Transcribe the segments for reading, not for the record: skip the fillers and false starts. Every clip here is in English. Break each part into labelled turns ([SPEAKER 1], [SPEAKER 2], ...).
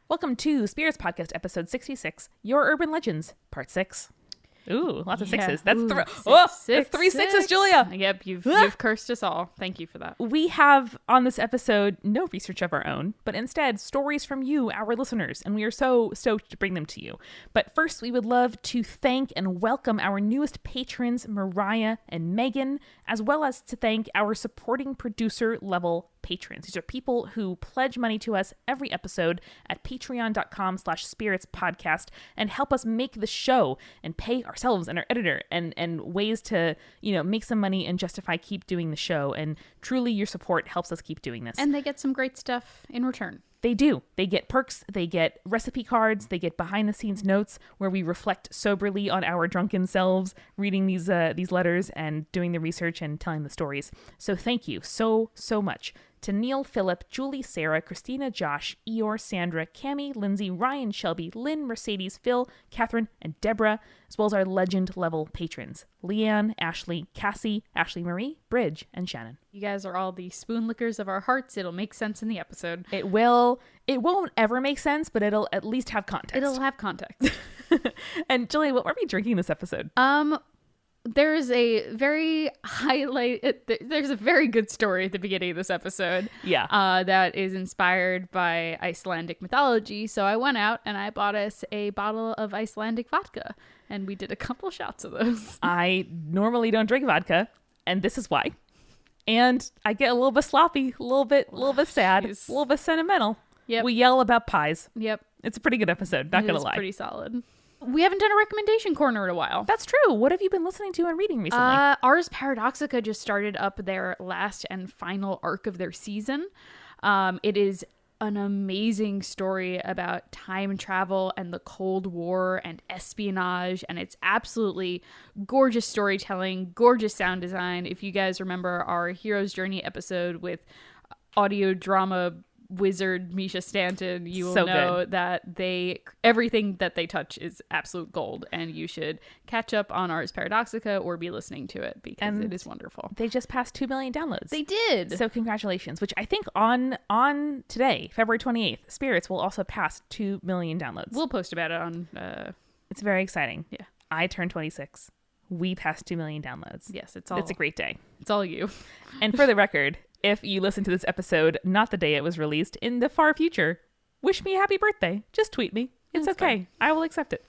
[SPEAKER 1] Welcome to Spirits Podcast, episode 66, Your Urban Legends, part 6. Ooh, lots of sixes. That's that's three sixes, Julia.
[SPEAKER 2] Yep, you've cursed us all. Thank you for that.
[SPEAKER 1] We have on this episode no research of our own, but instead stories from you, our listeners, and we are so stoked to bring them to you. But first, we would love to thank and welcome our newest patrons, Mariah and Megan, as well as to thank our supporting producer level patrons. These are people who pledge money to us every episode at patreon.com/spiritspodcast and help us make the show and pay ourselves and our editor and ways to, make some money and justify keep doing the show. And truly your support helps us keep doing this.
[SPEAKER 2] And they get some great stuff in return.
[SPEAKER 1] They do. They get perks, they get recipe cards, they get behind the scenes notes where we reflect soberly on our drunken selves, reading these letters and doing the research and telling the stories. So thank you so much to Neil, Philip, Julie, Sarah, Christina, Josh, Eeyore, Sandra, Cami, Lindsay, Ryan, Shelby, Lynn, Mercedes, Phil, Catherine, and Deborah, as well as our legend level patrons, Leanne, Ashley, Cassie, Ashley Marie, Bridge, and Shannon.
[SPEAKER 2] You guys are all the spoon lickers of our hearts. It'll make sense in the episode.
[SPEAKER 1] It won't ever make sense, but it'll at least have context.
[SPEAKER 2] It'll have context.
[SPEAKER 1] And Julie, what were we drinking this episode?
[SPEAKER 2] There's a very there's a very good story at the beginning of this episode.
[SPEAKER 1] Yeah.
[SPEAKER 2] That is inspired by Icelandic mythology. So I went out and I bought us a bottle of Icelandic vodka and we did a couple shots of those.
[SPEAKER 1] I normally don't drink vodka, and this is why. And I get a little bit sloppy, a little bit sad, a little bit sentimental.
[SPEAKER 2] Yep.
[SPEAKER 1] We yell about pies.
[SPEAKER 2] Yep.
[SPEAKER 1] It's a pretty good episode, not gonna lie.
[SPEAKER 2] Pretty solid. We haven't done a recommendation corner in a while.
[SPEAKER 1] That's true. What have you been listening to and reading recently?
[SPEAKER 2] Ars Paradoxica just started up their last and final arc of their season. It is an amazing story about time travel and the Cold War and espionage, and it's absolutely gorgeous storytelling, gorgeous sound design. If you guys remember our Hero's Journey episode with audio drama wizard Misha Stanton, you will know that everything that they touch is absolute gold, and you should catch up on Ars Paradoxica or be listening to it because it is wonderful.
[SPEAKER 1] They just passed 2 million downloads.
[SPEAKER 2] They did.
[SPEAKER 1] So congratulations, which I think on today, February 28th, Spirits will also pass 2 million downloads.
[SPEAKER 2] We'll post about it on
[SPEAKER 1] it's very exciting.
[SPEAKER 2] Yeah.
[SPEAKER 1] I turned 26. We passed 2 million downloads.
[SPEAKER 2] Yes, it's a great day. It's all you.
[SPEAKER 1] And for the record, if you listen to this episode not the day it was released, in the far future, wish me a happy birthday. Just tweet me. It's okay. Fine. I will accept it.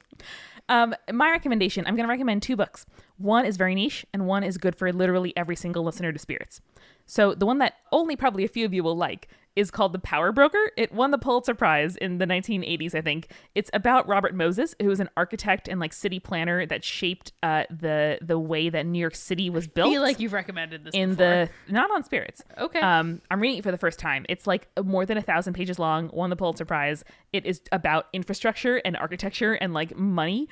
[SPEAKER 1] My recommendation, I'm going to recommend 2 books. One is very niche and one is good for literally every single listener to Spirits. So the one that only probably a few of you will like is called The Power Broker. It won the Pulitzer Prize in the 1980s, I think. It's about Robert Moses, who was an architect and city planner that shaped the way that New York City was built.
[SPEAKER 2] I feel like you've recommended this before.
[SPEAKER 1] Not on Spirits.
[SPEAKER 2] Okay.
[SPEAKER 1] I'm reading it for the first time. It's like more than 1,000 pages long, won the Pulitzer Prize. It is about infrastructure and architecture and money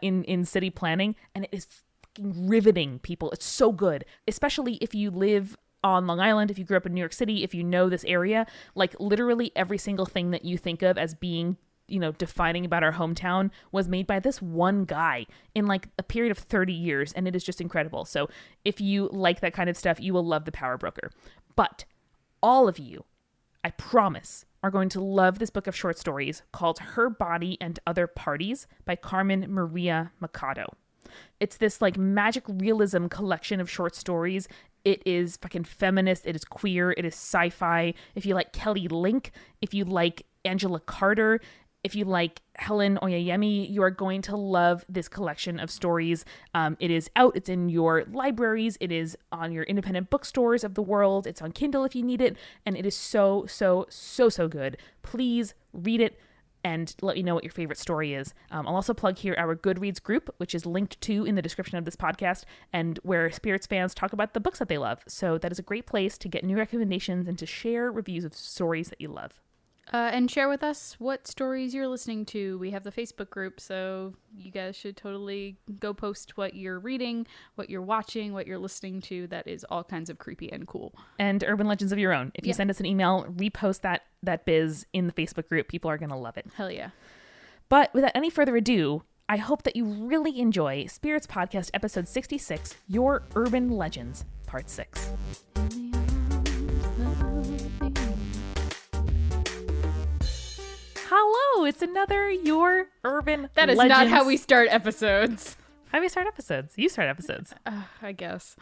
[SPEAKER 1] in city planning, and it is fucking riveting, people. It's so good, especially if you live on Long Island, if you grew up in New York City, if you know this area. Literally every single thing that you think of as being, defining about our hometown was made by this one guy in a period of 30 years. And it is just incredible. So if you like that kind of stuff, you will love The Power Broker. But all of you, I promise, are going to love this book of short stories called Her Body and Other Parties by Carmen Maria Machado. It's this magic realism collection of short stories. It is fucking feminist. It is queer. It is sci-fi. If you like Kelly Link, if you like Angela Carter, if you like Helen Oyeyemi, you are going to love this collection of stories. It is out. It's in your libraries. It is on your independent bookstores of the world. It's on Kindle if you need it. And it is so good. Please read it and let me know what your favorite story is. I'll also plug here our Goodreads group, which is linked to in the description of this podcast, and where Spirits fans talk about the books that they love. So that is a great place to get new recommendations and to share reviews of stories that you love.
[SPEAKER 2] And share with us what stories you're listening to. We have the Facebook group, so you guys should totally go post what you're reading, what you're watching, what you're listening to. That is all kinds of creepy and cool.
[SPEAKER 1] And urban legends of your own. If you send us an email, repost that biz in the Facebook group. People are going to love it.
[SPEAKER 2] Hell yeah.
[SPEAKER 1] But without any further ado, I hope that you really enjoy Spirits Podcast episode 66, Your Urban Legends, part 6. Hello Hello, it's another Your Urban
[SPEAKER 2] That is
[SPEAKER 1] Legends.
[SPEAKER 2] not how we start episodes.
[SPEAKER 1] How do we start episodes? You start episodes.
[SPEAKER 2] I guess.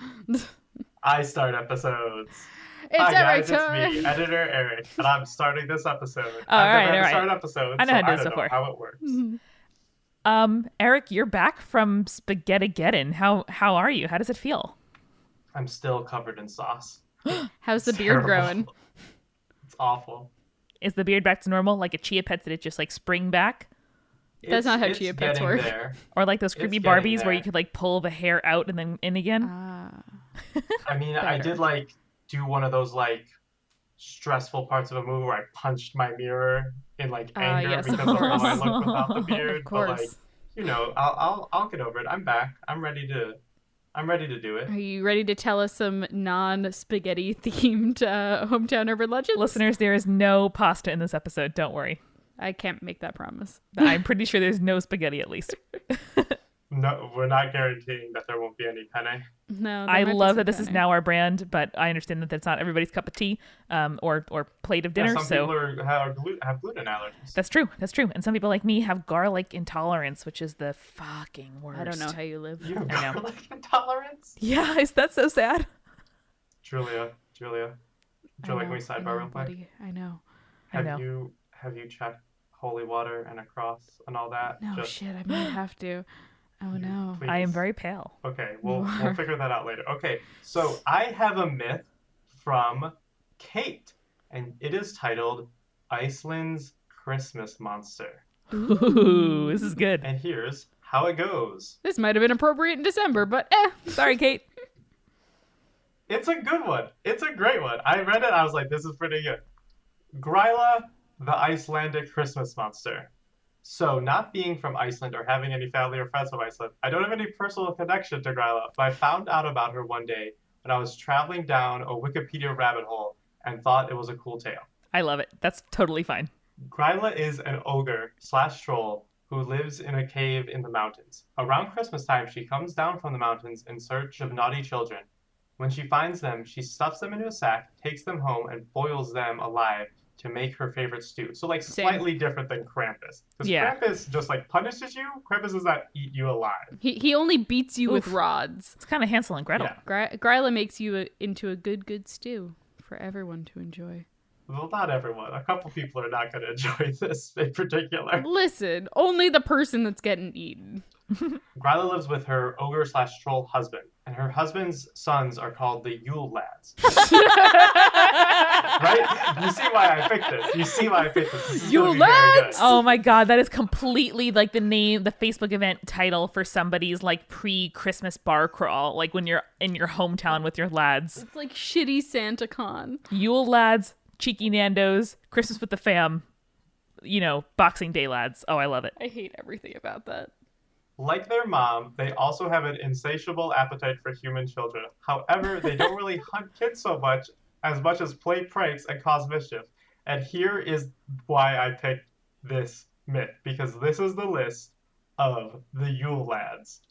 [SPEAKER 3] I start episodes.
[SPEAKER 2] It's
[SPEAKER 3] Hi
[SPEAKER 2] every
[SPEAKER 3] guys,
[SPEAKER 2] time.
[SPEAKER 3] it's me, Editor Eric, and I'm starting this episode.
[SPEAKER 1] All
[SPEAKER 3] I've
[SPEAKER 1] right,
[SPEAKER 3] never had
[SPEAKER 1] all
[SPEAKER 3] to start
[SPEAKER 1] right.
[SPEAKER 3] episodes,
[SPEAKER 1] I know
[SPEAKER 3] so
[SPEAKER 1] how to do
[SPEAKER 3] I
[SPEAKER 1] this
[SPEAKER 3] don't
[SPEAKER 1] before.
[SPEAKER 3] know how it works.
[SPEAKER 1] Eric, you're back from Spaghetti-geddon. How are you? How does it feel?
[SPEAKER 3] I'm still covered in sauce.
[SPEAKER 2] How's the
[SPEAKER 3] It's
[SPEAKER 2] beard
[SPEAKER 3] terrible.
[SPEAKER 2] growing?
[SPEAKER 3] It's awful.
[SPEAKER 1] Is the beard back to normal? Like a Chia Pet, did it just like spring back?
[SPEAKER 2] That's not how
[SPEAKER 3] It's
[SPEAKER 2] Chia Pets
[SPEAKER 3] getting
[SPEAKER 2] work.
[SPEAKER 3] There.
[SPEAKER 1] Or like those creepy
[SPEAKER 3] It's getting
[SPEAKER 1] Barbies where
[SPEAKER 3] there.
[SPEAKER 1] you could like pull the hair out and then in again?
[SPEAKER 3] I mean, I
[SPEAKER 2] Better.
[SPEAKER 3] did like do one of those like stressful parts of a movie where I punched my mirror in like anger
[SPEAKER 2] yes, of
[SPEAKER 3] because of how I
[SPEAKER 2] course.
[SPEAKER 3] look without the beard.
[SPEAKER 2] Of course.
[SPEAKER 3] But like, you know, I'll get over it. I'm back. I'm ready to do it.
[SPEAKER 2] Are you ready to tell us some non-spaghetti themed hometown urban legends?
[SPEAKER 1] Listeners, there is no pasta in this episode. Don't worry.
[SPEAKER 2] I can't make that promise.
[SPEAKER 1] I'm pretty sure there's no spaghetti at least.
[SPEAKER 3] No, we're not guaranteeing that there won't be any penne.
[SPEAKER 2] No, there
[SPEAKER 1] I
[SPEAKER 2] might be
[SPEAKER 1] love
[SPEAKER 2] some
[SPEAKER 1] that this is
[SPEAKER 2] penne.
[SPEAKER 1] now our brand, but I understand that that's not everybody's cup of tea or plate of dinner.
[SPEAKER 3] Yeah, some
[SPEAKER 1] So
[SPEAKER 3] people have gluten allergies.
[SPEAKER 1] that's true. That's true. And some people like me have garlic intolerance, which is the fucking worst.
[SPEAKER 2] I don't know how you live.
[SPEAKER 3] You have
[SPEAKER 1] I know.
[SPEAKER 3] garlic intolerance?
[SPEAKER 1] Yeah, is that so sad?
[SPEAKER 3] Julia,
[SPEAKER 2] I
[SPEAKER 3] can we
[SPEAKER 2] know,
[SPEAKER 3] sidebar real quick?
[SPEAKER 2] buddy. I know.
[SPEAKER 1] I know.
[SPEAKER 3] Have you checked holy water and a cross and all that?
[SPEAKER 2] No, shit, I might have to. Oh, no.
[SPEAKER 3] Please.
[SPEAKER 1] I am very pale.
[SPEAKER 3] Okay,
[SPEAKER 2] You
[SPEAKER 3] we'll
[SPEAKER 2] are.
[SPEAKER 3] figure that out later. Okay, so I have a myth from Kate, and it is titled Iceland's Christmas Monster.
[SPEAKER 1] Ooh, this is good.
[SPEAKER 3] And here's how it goes.
[SPEAKER 2] This might have been appropriate in December, but
[SPEAKER 1] Sorry, Kate.
[SPEAKER 3] It's a good one. It's a great one. I read it, I was like, this is pretty good. Gryla, the Icelandic Christmas Monster. So, not being from Iceland or having any family or friends from Iceland, I don't have any personal connection to Gryla, but I found out about her one day when I was traveling down a Wikipedia rabbit hole and thought it was a cool tale.
[SPEAKER 1] I love it. That's totally fine.
[SPEAKER 3] Gryla is an ogre/troll who lives in a cave in the mountains. Around Christmas time, she comes down from the mountains in search of naughty children. When she finds them, she stuffs them into a sack, takes them home, and boils them alive to make her favorite stew. So, like,
[SPEAKER 2] Same.
[SPEAKER 3] slightly different than Krampus. Because
[SPEAKER 1] Yeah.
[SPEAKER 3] Krampus just, like, punishes you. Krampus does not eat you alive.
[SPEAKER 2] he only beats you with
[SPEAKER 1] Oof.
[SPEAKER 2] rods.
[SPEAKER 1] It's kind of Hansel and Gretel.
[SPEAKER 3] Yeah.
[SPEAKER 2] Gryla makes you into a good stew for everyone to enjoy.
[SPEAKER 3] Well, not everyone. A couple people are not going to enjoy this in particular.
[SPEAKER 2] Listen, only the person that's getting eaten.
[SPEAKER 3] Gryla lives with her ogre/troll husband, and her husband's sons are called the Yule Lads. Right? You see why I picked this. This is gonna
[SPEAKER 2] Yule
[SPEAKER 3] be very good.
[SPEAKER 2] Lads!
[SPEAKER 1] Oh my god, that is completely like the Facebook event title for somebody's like pre-Christmas bar crawl, like when you're in your hometown with your lads.
[SPEAKER 2] It's like shitty Santa Con.
[SPEAKER 1] Yule lads, cheeky Nandos, Christmas with the fam, Boxing Day lads. Oh, I love it.
[SPEAKER 2] I hate everything about that.
[SPEAKER 3] Like their mom, they also have an insatiable appetite for human children. However, they don't really hunt kids so much as play pranks and cause mischief. And here is why I picked this myth, because this is the list of the Yule Lads.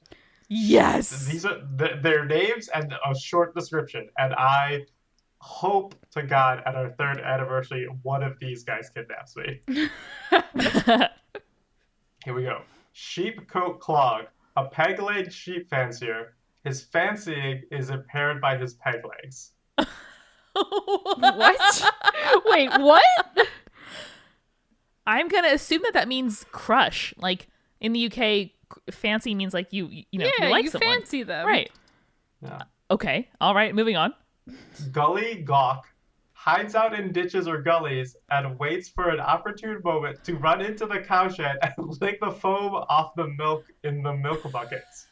[SPEAKER 1] Yes.
[SPEAKER 3] These are their names and a short description. And I hope to God at our 3rd anniversary, one of these guys kidnaps me. Here we go. Sheepcoat Clog, a peg-legged sheep fancier. His fancying is impaired by his peg legs.
[SPEAKER 2] What? Wait, what?
[SPEAKER 1] I'm gonna assume that means crush. Like in the UK, fancy means like you like
[SPEAKER 2] you
[SPEAKER 1] someone.
[SPEAKER 2] fancy them.
[SPEAKER 1] Right.
[SPEAKER 3] Yeah.
[SPEAKER 1] Okay. All right. Moving on.
[SPEAKER 3] Gully Gawk hides out in ditches or gullies and waits for an opportune moment to run into the cowshed and lick the foam off the milk in the milk buckets.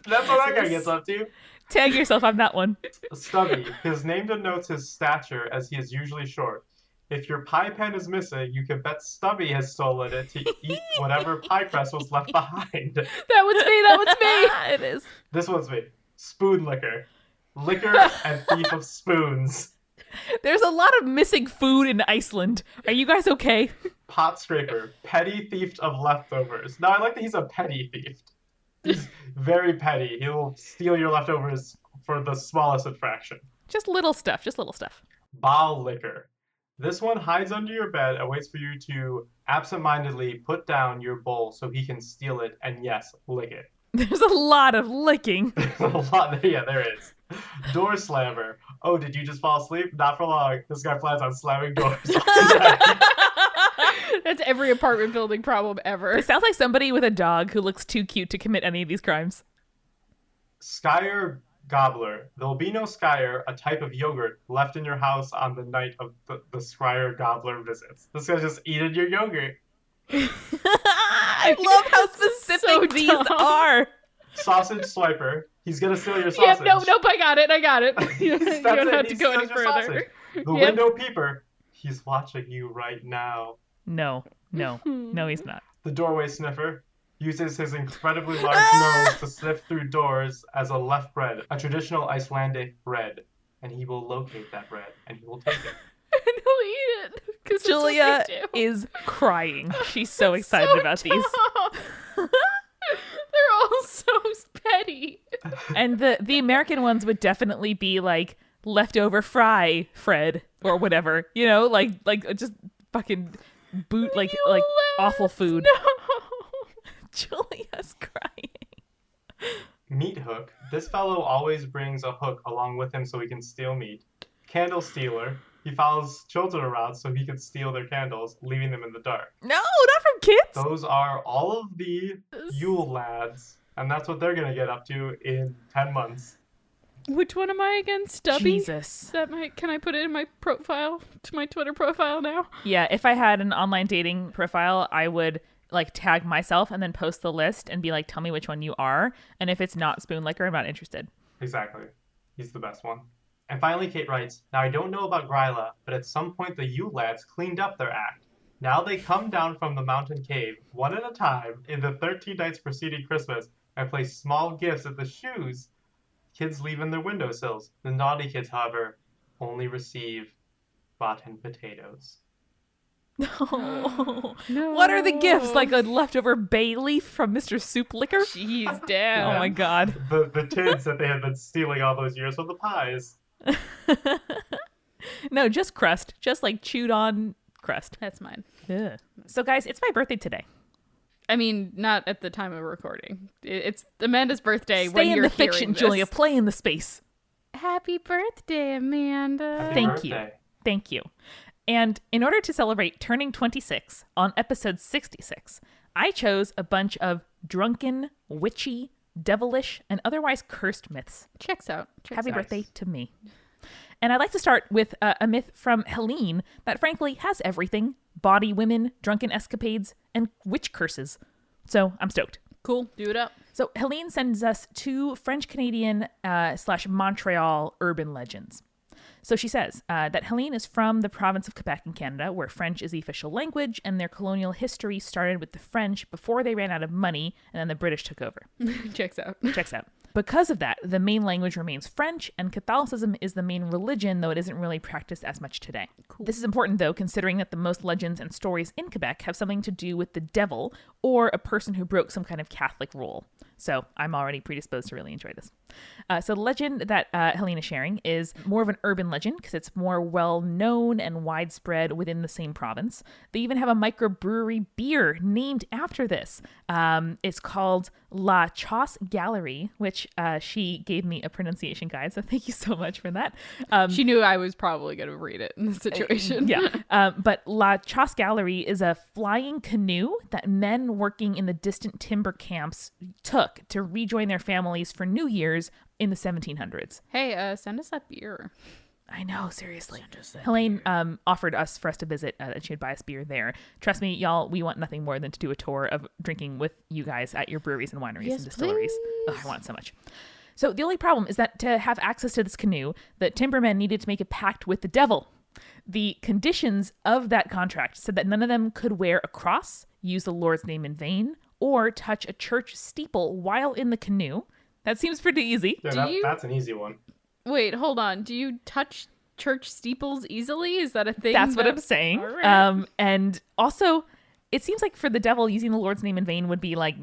[SPEAKER 3] That's what that guy gets up to.
[SPEAKER 1] Tag yourself on that one.
[SPEAKER 3] Stubby. His name denotes his stature, as he is usually short. If your pie pen is missing, you can bet Stubby has stolen it to eat whatever pie crust was left behind.
[SPEAKER 2] That was me. That was me.
[SPEAKER 1] It is.
[SPEAKER 3] This one's me. Spoon licker. Licker and thief of spoons.
[SPEAKER 1] There's a lot of missing food in Iceland. Are you guys okay?
[SPEAKER 3] Pot scraper. Petty thief of leftovers. Now, I like that he's a petty thief. He's very petty. He will steal your leftovers for the smallest infraction.
[SPEAKER 1] Just little stuff. Just little stuff.
[SPEAKER 3] Bow licker. This one hides under your bed and waits for you to absentmindedly put down your bowl so he can steal it and, yes, lick it.
[SPEAKER 1] There's a lot of licking.
[SPEAKER 3] There's a lot. Yeah, there is. Door slammer. Oh, did you just fall asleep? Not for long. This guy plans on slamming doors.
[SPEAKER 2] That's every apartment building problem ever.
[SPEAKER 1] It sounds like somebody with a dog who looks too cute to commit any of these crimes.
[SPEAKER 3] Skyer gobbler. There will be no skyer, a type of yogurt, left in your house on the night of the skyer gobbler visits. This guy's just eating your yogurt.
[SPEAKER 1] I love how specific
[SPEAKER 2] So
[SPEAKER 1] these
[SPEAKER 2] dumb.
[SPEAKER 1] are.
[SPEAKER 3] Sausage swiper. He's gonna steal your
[SPEAKER 2] Yep,
[SPEAKER 3] sausage.
[SPEAKER 2] nope, I got it. You
[SPEAKER 3] That's
[SPEAKER 2] don't
[SPEAKER 3] it,
[SPEAKER 2] have
[SPEAKER 3] he
[SPEAKER 2] to go any
[SPEAKER 3] steals your
[SPEAKER 2] further.
[SPEAKER 3] sausage. The
[SPEAKER 2] Yep.
[SPEAKER 3] window peeper. He's watching you right now.
[SPEAKER 1] No, he's not.
[SPEAKER 3] The doorway sniffer uses his incredibly large nose to sniff through doors as a left bread, a traditional Icelandic bread. And he will locate that bread and he will take it.
[SPEAKER 2] And he'll eat it. 'Cause that's what
[SPEAKER 1] Julia
[SPEAKER 2] they do.
[SPEAKER 1] is crying. She's so excited
[SPEAKER 2] So
[SPEAKER 1] about these.
[SPEAKER 2] dumb. They're all so petty.
[SPEAKER 1] And the American ones would definitely be like leftover fry Fred or whatever, you know, like just fucking boot like awful food.
[SPEAKER 2] No.
[SPEAKER 1] Julia's crying.
[SPEAKER 3] Meat hook. This fellow always brings a hook along with him so he can steal meat. Candle stealer. He follows children around so he can steal their candles, leaving them in the dark.
[SPEAKER 1] No, not from kids.
[SPEAKER 3] Those are all of the YULE lads, and that's what they're gonna get up to in 10 months.
[SPEAKER 2] Which one am I again? Stubby?
[SPEAKER 1] Jesus.
[SPEAKER 2] Is that can I put it in my profile, to my Twitter profile now?
[SPEAKER 1] Yeah, if I had an online dating profile, I would like tag myself and then post the list and be like, tell me which one you are. And if it's not Spoon Licker, I'm not interested.
[SPEAKER 3] Exactly. He's the best one. And finally, Kate writes, now I don't know about Gryla, but at some point the YULE lads cleaned up their act. Now they come down from the mountain cave, one at a time, in the 13 nights preceding Christmas, and place small gifts at the shoes kids leave in their windowsills. The naughty kids, however, only receive rotten potatoes.
[SPEAKER 1] No.
[SPEAKER 2] No.
[SPEAKER 1] What are the gifts? Like a leftover bay leaf from Mr. Soup Licker?
[SPEAKER 2] Jeez, damn.
[SPEAKER 1] Oh my god.
[SPEAKER 3] The tids that they had been stealing all those years from the pies.
[SPEAKER 1] No, just crust. Just like chewed on crust.
[SPEAKER 2] That's mine.
[SPEAKER 1] Ugh. So guys, it's my birthday today.
[SPEAKER 2] I mean, not at the time of recording. It's Amanda's birthday
[SPEAKER 1] Stay
[SPEAKER 2] when
[SPEAKER 1] in
[SPEAKER 2] you're
[SPEAKER 1] the fiction,
[SPEAKER 2] hearing this.
[SPEAKER 1] Julia. Play in the space.
[SPEAKER 2] Happy birthday, Amanda.
[SPEAKER 3] Happy
[SPEAKER 1] Thank
[SPEAKER 3] birthday.
[SPEAKER 1] you. Thank you. And in order to celebrate turning 26 on episode 66, I chose a bunch of drunken, witchy, devilish, and otherwise cursed myths.
[SPEAKER 2] Checks out.
[SPEAKER 1] Happy
[SPEAKER 3] Nice.
[SPEAKER 1] birthday to me. And I'd like to start with a myth from Helene that frankly has everything: bawdy women, drunken escapades, and witch curses. So I'm stoked.
[SPEAKER 2] Cool. Do it up.
[SPEAKER 1] So Helene sends us two French-Canadian / Montreal urban legends. So she says that Helene is from the province of Quebec in Canada, where French is the official language, and their colonial history started with the French before they ran out of money, and then the British took over.
[SPEAKER 2] Checks out.
[SPEAKER 1] Checks out. Because of that, the main language remains French, and Catholicism is the main religion, though it isn't really practiced as much today. Cool. This is important, though, considering that the most legends and stories in Quebec have something to do with the devil or a person who broke some kind of Catholic rule. So I'm already predisposed to really enjoy this. So the legend that Helene is sharing is more of an urban legend because it's more well-known and widespread within the same province. They even have a microbrewery beer named after this. It's called La Chasse Gallery, which she gave me a pronunciation guide, so thank you so much for that.
[SPEAKER 2] She knew I was probably going to read it in this situation.
[SPEAKER 1] Yeah. But La Chasse Gallery is a flying canoe that men working in the distant timber camps took to rejoin their families for New Year's in the 1700s.
[SPEAKER 2] Hey, send us that beer.
[SPEAKER 1] I know, seriously. Helene offered for us to visit, and she'd buy us beer there. Trust me, y'all, we want nothing more than to do a tour of drinking with you guys at your breweries and wineries and distilleries. Ugh, I want it so much. So the only problem is that to have access to this canoe, the timbermen needed to make a pact with the devil. The conditions of that contract said that none of them could wear a cross, use the Lord's name in vain, or touch a church steeple while in the canoe. That seems pretty easy.
[SPEAKER 3] Yeah, that's an easy one.
[SPEAKER 2] Wait, hold on. Do you touch church steeples easily? Is that a thing?
[SPEAKER 1] That's what I'm saying.
[SPEAKER 2] All right.
[SPEAKER 1] And also, it seems like for the devil, using the Lord's name in vain would be like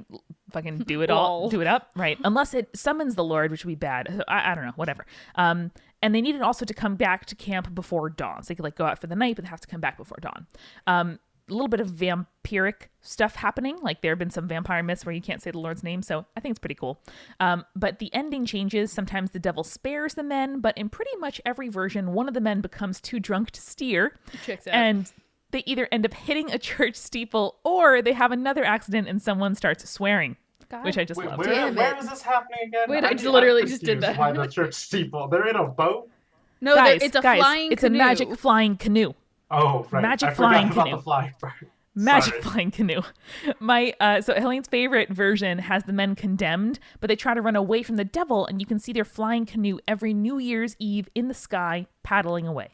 [SPEAKER 1] fucking do it all,
[SPEAKER 2] Lol.
[SPEAKER 1] do it up, right? Unless it summons the Lord, which would be bad. I don't know, whatever. And they needed also to come back to camp before dawn. So they could like go out for the night, but they have to come back before dawn. little bit of vampiric stuff happening. Like there have been some vampire myths where you can't say the Lord's name, so I think it's pretty cool. But the ending changes. Sometimes the devil spares the men, but in pretty much every version, one of the men becomes too drunk to steer.
[SPEAKER 2] Checks out.
[SPEAKER 1] And they either end up hitting a church steeple or they have another accident and someone starts swearing,
[SPEAKER 2] God.
[SPEAKER 1] which I just
[SPEAKER 3] Wait,
[SPEAKER 1] love.
[SPEAKER 3] where is this happening again?
[SPEAKER 2] Wait, I
[SPEAKER 3] I'm
[SPEAKER 2] just literally just
[SPEAKER 3] confused
[SPEAKER 2] did that.
[SPEAKER 3] Why the church steeple? They're in a boat?
[SPEAKER 2] No,
[SPEAKER 1] Guys,
[SPEAKER 2] it's a
[SPEAKER 1] guys,
[SPEAKER 2] flying
[SPEAKER 1] it's
[SPEAKER 2] canoe.
[SPEAKER 1] a magic flying canoe.
[SPEAKER 3] Oh, right.
[SPEAKER 1] Magic
[SPEAKER 3] I
[SPEAKER 1] flying
[SPEAKER 3] forgot
[SPEAKER 1] canoe.
[SPEAKER 3] about the flying part.
[SPEAKER 1] Magic
[SPEAKER 3] Sorry.
[SPEAKER 1] flying canoe. So Helene's favorite version has the men condemned, but they try to run away from the devil, and you can see their flying canoe every New Year's Eve in the sky, paddling away.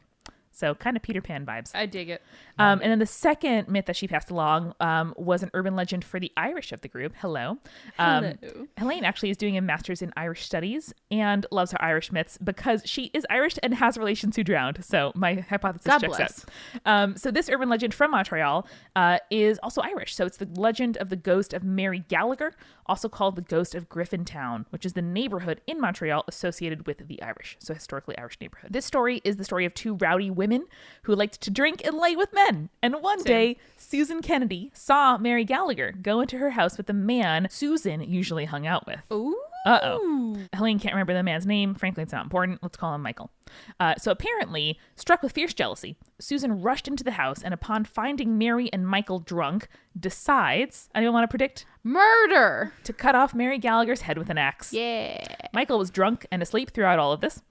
[SPEAKER 1] So kind of Peter Pan vibes.
[SPEAKER 2] I dig it.
[SPEAKER 1] And then the second myth that she passed along was an urban legend for the Irish of the group. Hello.
[SPEAKER 2] Hello.
[SPEAKER 1] Helene actually is doing a master's in Irish studies and loves her Irish myths because she is Irish and has relations who drowned. So my hypothesis
[SPEAKER 2] God
[SPEAKER 1] checks
[SPEAKER 2] bless.
[SPEAKER 1] out. So this urban legend from Montreal is also Irish. So it's the legend of the ghost of Mary Gallagher, also called the ghost of Griffintown, which is the neighborhood in Montreal associated with the Irish. So historically Irish neighborhood. This story is the story of two rowdy women who liked to drink and lay with men. And one day, Susan Kennedy saw Mary Gallagher go into her house with a man Susan usually hung out with.
[SPEAKER 2] Ooh.
[SPEAKER 1] Uh-oh. Helene can't remember the man's name. Frankly, it's not important. Let's call him Michael. So apparently, struck with fierce jealousy, Susan rushed into the house and upon finding Mary and Michael drunk, decides, anyone want to predict?
[SPEAKER 2] Murder.
[SPEAKER 1] To cut off Mary Gallagher's head with an axe.
[SPEAKER 2] Yeah.
[SPEAKER 1] Michael was drunk and asleep throughout all of this.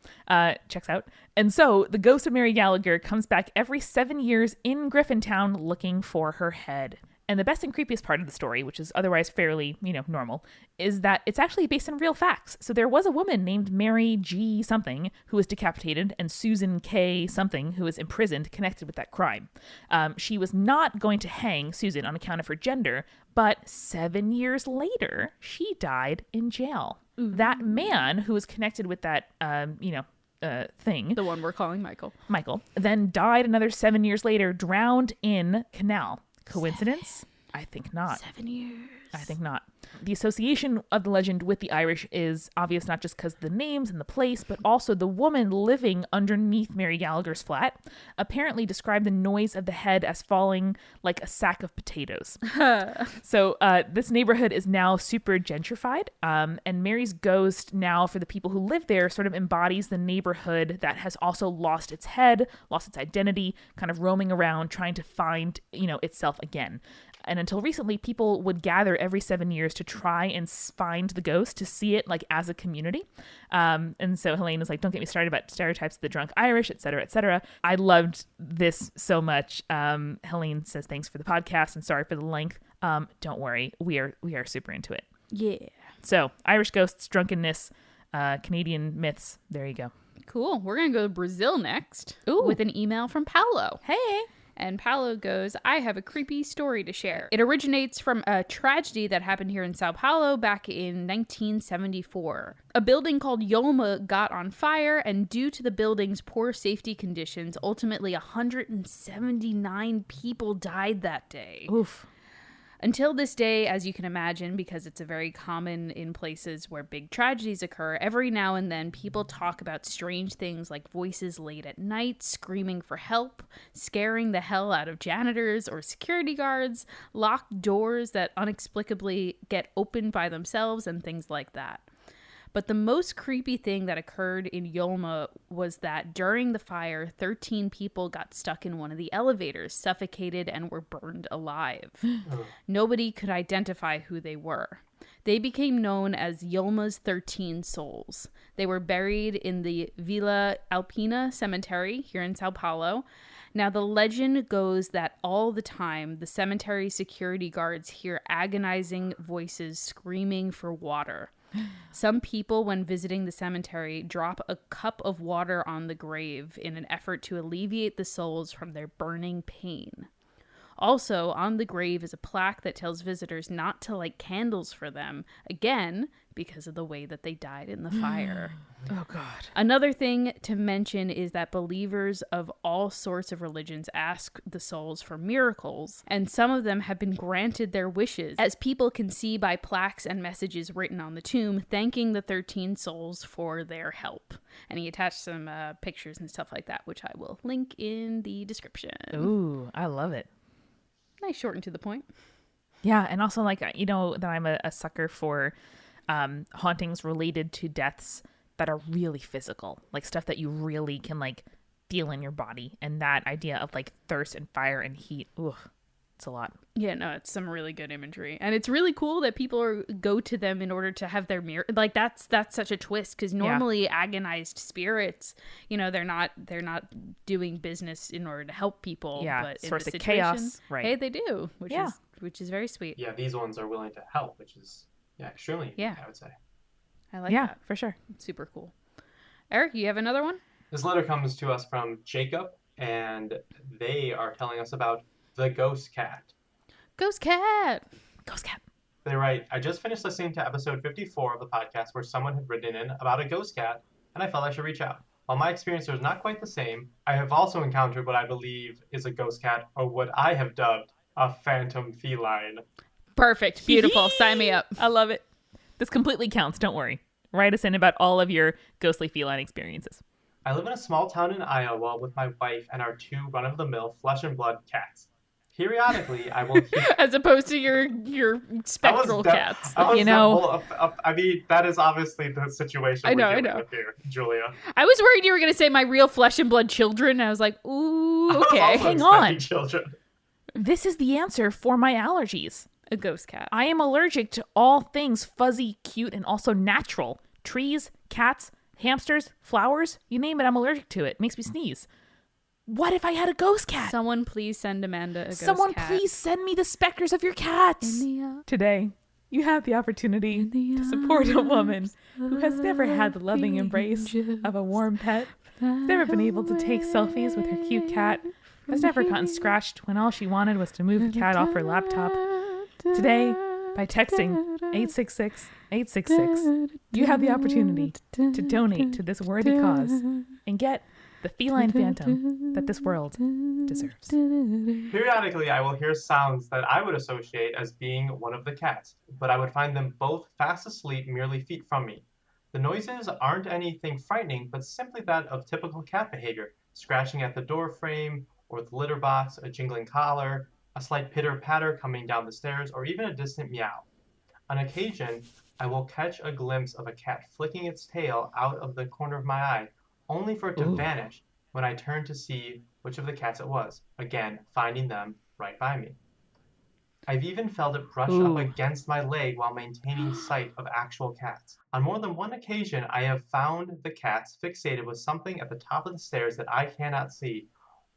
[SPEAKER 1] Checks out. And so the ghost of Mary Gallagher comes back every 7 years in Griffintown looking for her head. And the best and creepiest part of the story, which is otherwise fairly, normal, is that it's actually based on real facts. So there was a woman named Mary G. something who was decapitated and Susan K. something who was imprisoned connected with that crime. She was not going to hang Susan on account of her gender, but 7 years later, she died in jail. Ooh. That man who was connected with that, thing.
[SPEAKER 2] The one we're calling Michael,
[SPEAKER 1] then died another 7 years later, drowned in canal. Coincidence? I think not.
[SPEAKER 2] 7 years.
[SPEAKER 1] I think not. The association of the legend with the Irish is obvious not just because of the names and the place, but also the woman living underneath Mary Gallagher's flat apparently described the noise of the head as falling like a sack of potatoes. So this neighborhood is now super gentrified, and Mary's ghost now for the people who live there sort of embodies the neighborhood that has also lost its head, lost its identity, kind of roaming around trying to find, itself again. And until recently, people would gather every 7 years to try and find the ghost, to see it like as a community. And so Helene is like, don't get me started about stereotypes of the drunk Irish, et cetera, et cetera. I loved this so much. Helene says, thanks for the podcast and sorry for the length. Don't worry. We are super into it.
[SPEAKER 2] Yeah.
[SPEAKER 1] So Irish ghosts, drunkenness, Canadian myths. There you go.
[SPEAKER 2] Cool. We're going to go to Brazil next.
[SPEAKER 1] Ooh.
[SPEAKER 2] With an email from Paulo.
[SPEAKER 1] Hey.
[SPEAKER 2] And Paulo goes, I have a creepy story to share. It originates from a tragedy that happened here in Sao Paulo back in 1974. A building called Yolma got on fire, and due to the building's poor safety conditions, ultimately 179 people died that day.
[SPEAKER 1] Oof.
[SPEAKER 2] Until this day, as you can imagine, because it's a very common in places where big tragedies occur, every now and then people talk about strange things like voices late at night, screaming for help, scaring the hell out of janitors or security guards, locked doors that inexplicably get opened by themselves, and things like that. But the most creepy thing that occurred in Yolma was that during the fire, 13 people got stuck in one of the elevators, suffocated, and were burned alive. Nobody could identify who they were. They became known as Yolma's 13 souls. They were buried in the Vila Alpina cemetery here in Sao Paulo. Now, the legend goes that all the time, the cemetery security guards hear agonizing voices screaming for water. Some people, when visiting the cemetery, drop a cup of water on the grave in an effort to alleviate the souls from their burning pain. Also, on the grave is a plaque that tells visitors not to light candles for them, again, because of the way that they died in the fire.
[SPEAKER 1] Oh, God.
[SPEAKER 2] Another thing to mention is that believers of all sorts of religions ask the souls for miracles, and some of them have been granted their wishes, as people can see by plaques and messages written on the tomb thanking the 13 souls for their help. And he attached some pictures and stuff like that, which I will link in the description.
[SPEAKER 1] Ooh, I love it.
[SPEAKER 2] Nice, short and to the point.
[SPEAKER 1] Yeah, and also like that I'm a sucker for hauntings related to deaths that are really physical, like stuff that you really can like feel in your body, and that idea of like thirst and fire and heat. Ooh, it's a lot.
[SPEAKER 2] Yeah, no, it's some really good imagery, and it's really cool that people go to them in order to have their mirror. Like that's such a twist, because normally agonized spirits, they're not doing business in order to help people.
[SPEAKER 1] Yeah,
[SPEAKER 2] but
[SPEAKER 1] source
[SPEAKER 2] in the
[SPEAKER 1] of chaos.
[SPEAKER 2] situation,
[SPEAKER 1] Right?
[SPEAKER 2] Hey, they do, which is very sweet.
[SPEAKER 3] Yeah, these ones are willing to help, which is extremely unique, I would say.
[SPEAKER 2] I like that.
[SPEAKER 1] For sure.
[SPEAKER 2] It's super cool. Eric, you have another one?
[SPEAKER 3] This letter comes to us from Jacob, and they are telling us about the ghost cat.
[SPEAKER 2] Ghost cat.
[SPEAKER 1] Ghost cat.
[SPEAKER 3] They write, I just finished listening to episode 54 of the podcast where someone had written in about a ghost cat, and I felt I should reach out. While my experience was not quite the same, I have also encountered what I believe is a ghost cat, or what I have dubbed a phantom feline.
[SPEAKER 2] Perfect. Beautiful. Sign me up.
[SPEAKER 1] I love it. This completely counts. Don't worry. Write us in about all of your ghostly feline experiences.
[SPEAKER 3] I live in a small town in Iowa with my wife and our 2 run-of-the-mill flesh and blood cats. Periodically, I will hear...
[SPEAKER 2] As opposed to your spectral cats.
[SPEAKER 3] I mean, that is obviously the situation
[SPEAKER 2] I know.
[SPEAKER 3] with here, Julia.
[SPEAKER 2] I was worried you were going to say my real flesh and blood children. I was like, ooh, okay.
[SPEAKER 1] Hang on.
[SPEAKER 3] Children.
[SPEAKER 1] This is the answer for my allergies.
[SPEAKER 2] A ghost cat.
[SPEAKER 1] I am allergic to all things fuzzy, cute, and also natural. Trees, cats, hamsters, flowers, you name it, I'm allergic to it. Makes me sneeze. What if I had a ghost cat?
[SPEAKER 2] Someone please send Amanda a ghost cat.
[SPEAKER 1] Someone please send me the specters of your cats. Today, you have the opportunity to support a woman who has never had the loving embrace of a warm pet, has never been able to take selfies with her cute cat, has never gotten scratched when all she wanted was to move the cat off her laptop. Today, by texting 866-866, you have the opportunity to donate to this worthy cause and get the feline phantom that this world deserves.
[SPEAKER 3] Periodically, I will hear sounds that I would associate as being one of the cats, but I would find them both fast asleep merely feet from me. The noises aren't anything frightening, but simply that of typical cat behavior, scratching at the door frame or the litter box, a jingling collar, a slight pitter-patter coming down the stairs, or even a distant meow. On occasion, I will catch a glimpse of a cat flicking its tail out of the corner of my eye, only for it to vanish when I turn to see which of the cats it was, again finding them right by me. I've even felt it brush up against my leg while maintaining sight of actual cats. On more than one occasion, I have found the cats fixated with something at the top of the stairs that I cannot see,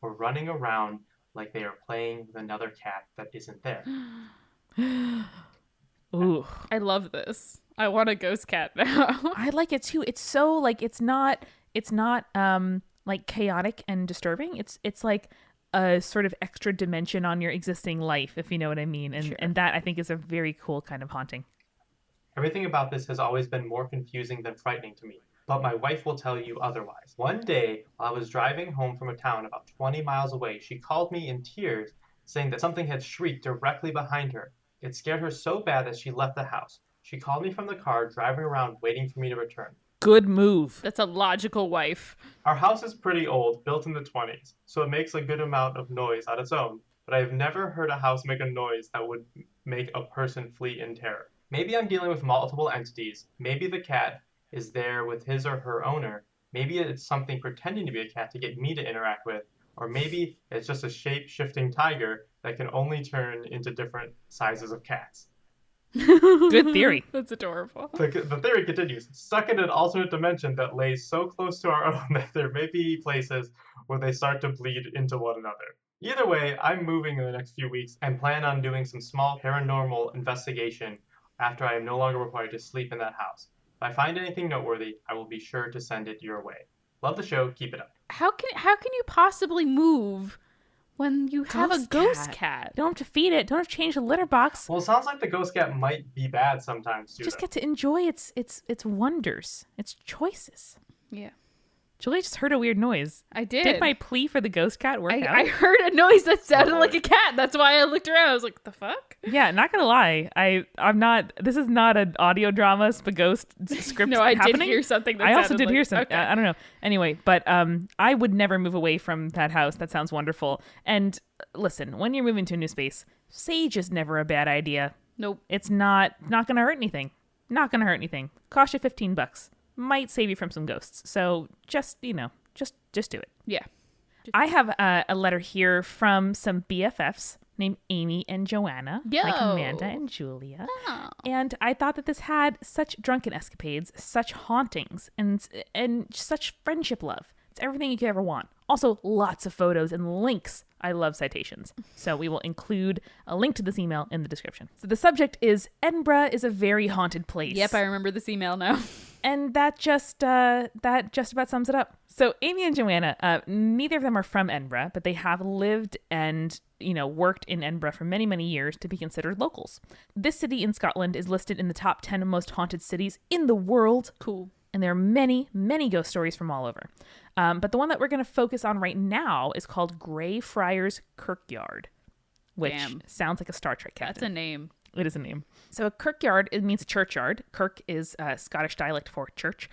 [SPEAKER 3] or running around like they are playing with another cat that isn't there.
[SPEAKER 1] Ooh.
[SPEAKER 2] I love this. I want a ghost cat now.
[SPEAKER 1] I like it too. It's so like it's not like chaotic and disturbing. It's like a sort of extra dimension on your existing life, if you know what I mean. And and that I think is a very cool kind of haunting.
[SPEAKER 3] Everything about this has always been more confusing than frightening to me, but my wife will tell you otherwise. One day, while I was driving home from a town about 20 miles away, she called me in tears, saying that something had shrieked directly behind her. It scared her so bad that she left the house. She called me from the car, driving around, waiting for me to return.
[SPEAKER 1] Good move.
[SPEAKER 2] That's a logical wife.
[SPEAKER 3] Our house is pretty old, built in the 20s, so it makes a good amount of noise on its own, but I have never heard a house make a noise that would make a person flee in terror. Maybe I'm dealing with multiple entities. Maybe the cat is there with his or her owner. Maybe it's something pretending to be a cat to get me to interact with. Or maybe it's just a shape-shifting tiger that can only turn into different sizes of cats.
[SPEAKER 1] Good theory.
[SPEAKER 2] That's adorable.
[SPEAKER 3] The theory continues. Stuck in an alternate dimension that lays so close to our own that there may be places where they start to bleed into one another. Either way, I'm moving in the next few weeks and plan on doing some small paranormal investigation after I am no longer required to sleep in that house. If I find anything noteworthy, I will be sure to send it your way. Love the show. Keep it up.
[SPEAKER 2] How can you possibly move when you have a ghost cat?
[SPEAKER 1] You don't have to feed it. Don't have to change the litter box.
[SPEAKER 3] Well, it sounds like the ghost cat might be bad sometimes too.
[SPEAKER 1] Just get to enjoy its wonders, its choices.
[SPEAKER 2] Yeah.
[SPEAKER 1] Julia just heard a weird noise.
[SPEAKER 2] I did.
[SPEAKER 1] Did my plea for the ghost cat work out?
[SPEAKER 2] I heard a noise that sounded like a cat. That's why I looked around. I was like, the fuck?
[SPEAKER 1] Yeah, not gonna lie. I'm not. This is not an audio drama ghost script.
[SPEAKER 2] No, I
[SPEAKER 1] happening.
[SPEAKER 2] did hear something. That
[SPEAKER 1] I also
[SPEAKER 2] sounded
[SPEAKER 1] did
[SPEAKER 2] like,
[SPEAKER 1] hear some.
[SPEAKER 2] okay.
[SPEAKER 1] I don't know. Anyway, but I would never move away from that house. That sounds wonderful. And listen, when you're moving to a new space, sage is never a bad idea.
[SPEAKER 2] Nope.
[SPEAKER 1] It's not gonna hurt anything. Not gonna hurt anything. Cost you $15. Might save you from some ghosts. So just do it.
[SPEAKER 2] Yeah.
[SPEAKER 1] I have a letter here from some BFFs named Amy and Joanna,
[SPEAKER 2] Yo.
[SPEAKER 1] like Amanda and Julia.
[SPEAKER 2] Oh.
[SPEAKER 1] And I thought that this had such drunken escapades, such hauntings, and such friendship love. It's everything you could ever want. Also, lots of photos and links. I love citations. So we will include a link to this email in the description. So the subject is Edinburgh is a very haunted place.
[SPEAKER 2] Yep, I remember this email now.
[SPEAKER 1] And that just about sums it up. So Amy and Joanna, neither of them are from Edinburgh, but they have lived and worked in Edinburgh for many, many years to be considered locals. This city in Scotland is listed in the top 10 most haunted cities in the world.
[SPEAKER 2] Cool.
[SPEAKER 1] And there are many, many ghost stories from all over. But the one that we're going to focus on right now is called Greyfriars Kirkyard, which sounds like a Star Trek captain.
[SPEAKER 2] That's a name.
[SPEAKER 1] It is a name. So a kirkyard, it means a churchyard. Kirk is a Scottish dialect for church,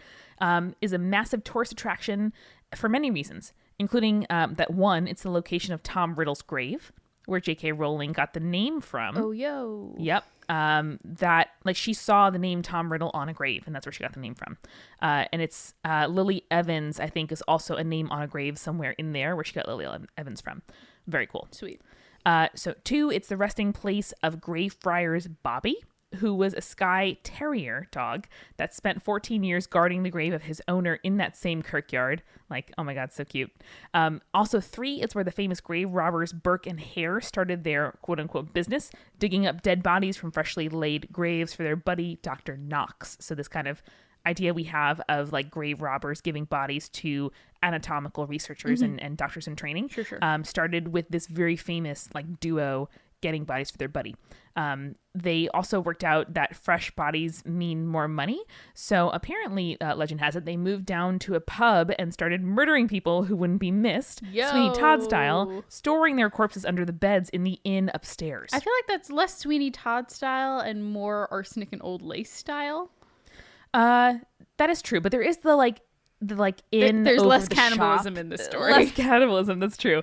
[SPEAKER 1] is a massive tourist attraction for many reasons, including that one, it's the location of Tom Riddle's grave, where J.K. Rowling got the name from.
[SPEAKER 2] Oh, yo.
[SPEAKER 1] Yep. That, like, she saw the name Tom Riddle on a grave, and that's where she got the name from. And it's Lily Evans, I think, is also a name on a grave somewhere in there where she got Lily Evans from. Very cool.
[SPEAKER 2] Sweet.
[SPEAKER 1] So 2, it's the resting place of Greyfriars Bobby, who was a Skye Terrier dog that spent 14 years guarding the grave of his owner in that same kirkyard. Like, oh my God, so cute. Also 3, it's where the famous grave robbers Burke and Hare started their quote unquote business, digging up dead bodies from freshly laid graves for their buddy, Dr. Knox. So this kind of idea we have of like grave robbers giving bodies to anatomical researchers and doctors in training started with this very famous like duo getting bodies for their buddy. They also worked out that fresh bodies mean more money. So apparently, legend has it, they moved down to a pub and started murdering people who wouldn't be missed, Sweeney Todd style, storing their corpses under the beds in the inn upstairs.
[SPEAKER 2] I feel like that's less Sweeney Todd style and more Arsenic and Old Lace style.
[SPEAKER 1] That is true, but there is the in
[SPEAKER 2] there's
[SPEAKER 1] over
[SPEAKER 2] less
[SPEAKER 1] the
[SPEAKER 2] cannibalism
[SPEAKER 1] shop.
[SPEAKER 2] in this story.
[SPEAKER 1] Less cannibalism, that's true.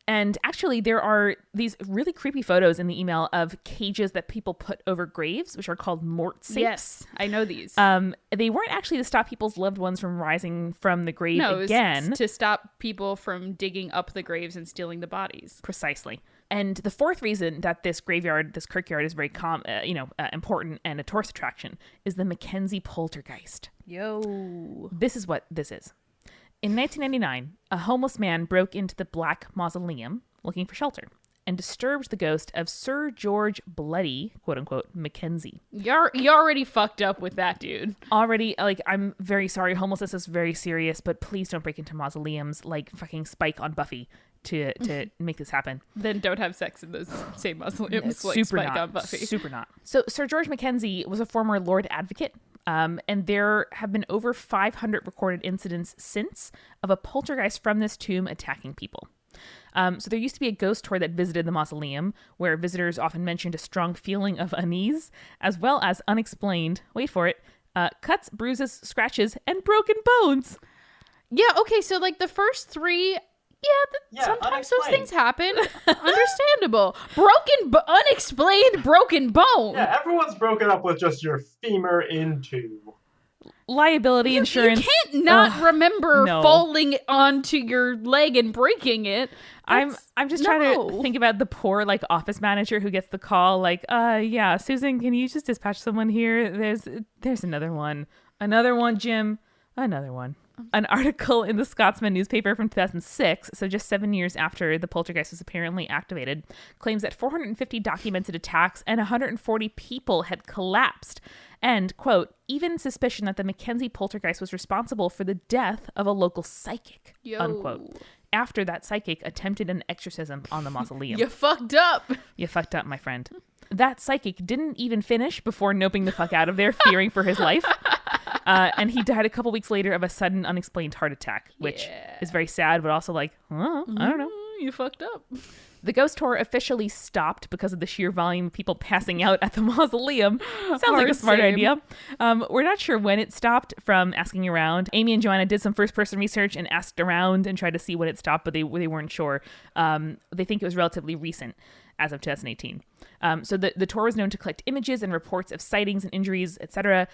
[SPEAKER 1] And actually, there are these really creepy photos in the email of cages that people put over graves, which are called mort safes.
[SPEAKER 2] Yes, I know these.
[SPEAKER 1] They weren't actually to stop people's loved ones from rising from the grave again.
[SPEAKER 2] To stop people from digging up the graves and stealing the bodies.
[SPEAKER 1] Precisely. And the 4th reason that this kirkyard is very important and a tourist attraction is the Mackenzie poltergeist.
[SPEAKER 2] Yo.
[SPEAKER 1] This is what this is. In 1999, a homeless man broke into the Black Mausoleum looking for shelter and disturbed the ghost of Sir George Bloody, quote unquote, Mackenzie.
[SPEAKER 2] You already fucked up with that, dude.
[SPEAKER 1] Already, like, I'm very sorry. Homelessness is very serious, but please don't break into mausoleums like fucking Spike on Buffy to make this happen.
[SPEAKER 2] Then don't have sex in those same mausoleums like
[SPEAKER 1] super
[SPEAKER 2] Spike
[SPEAKER 1] not.
[SPEAKER 2] on Buffy.
[SPEAKER 1] Super not. So Sir George Mackenzie was a former Lord Advocate. And there have been over 500 recorded incidents since of a poltergeist from this tomb attacking people. So there used to be a ghost tour that visited the mausoleum where visitors often mentioned a strong feeling of unease, as well as unexplained, wait for it, cuts, bruises, scratches, and broken bones.
[SPEAKER 2] Yeah, okay, so like the first 3... sometimes those things happen. Understandable. Unexplained broken bone.
[SPEAKER 3] Yeah, everyone's broken up with just your femur into.
[SPEAKER 1] Liability insurance.
[SPEAKER 2] You can't not remember falling onto your leg and breaking it.
[SPEAKER 1] I'm just trying to think about the poor like office manager who gets the call like, yeah, Susan, can you just dispatch someone here? There's another one. Another one, Jim. Another one. An article in the Scotsman newspaper from 2006, so just 7 years after the poltergeist was apparently activated, claims that 450 documented attacks and 140 people had collapsed. And, quote, even suspicion that the Mackenzie poltergeist was responsible for the death of a local psychic, unquote, after that psychic attempted an exorcism on the mausoleum.
[SPEAKER 2] You fucked up.
[SPEAKER 1] You fucked up, my friend. That psychic didn't even finish before noping the fuck out of there, fearing for his life. And he died a couple weeks later of a sudden unexplained heart attack, which is very sad, but also like, I don't know.
[SPEAKER 2] You fucked up.
[SPEAKER 1] The ghost tour officially stopped because of the sheer volume of people passing out at the mausoleum. Sounds like a smart idea. We're not sure when it stopped from asking around. Amy and Joanna did some first-person research and asked around and tried to see when it stopped, but they weren't sure. They think it was relatively recent, as of 2018. So the tour was known to collect images and reports of sightings and injuries, etc.,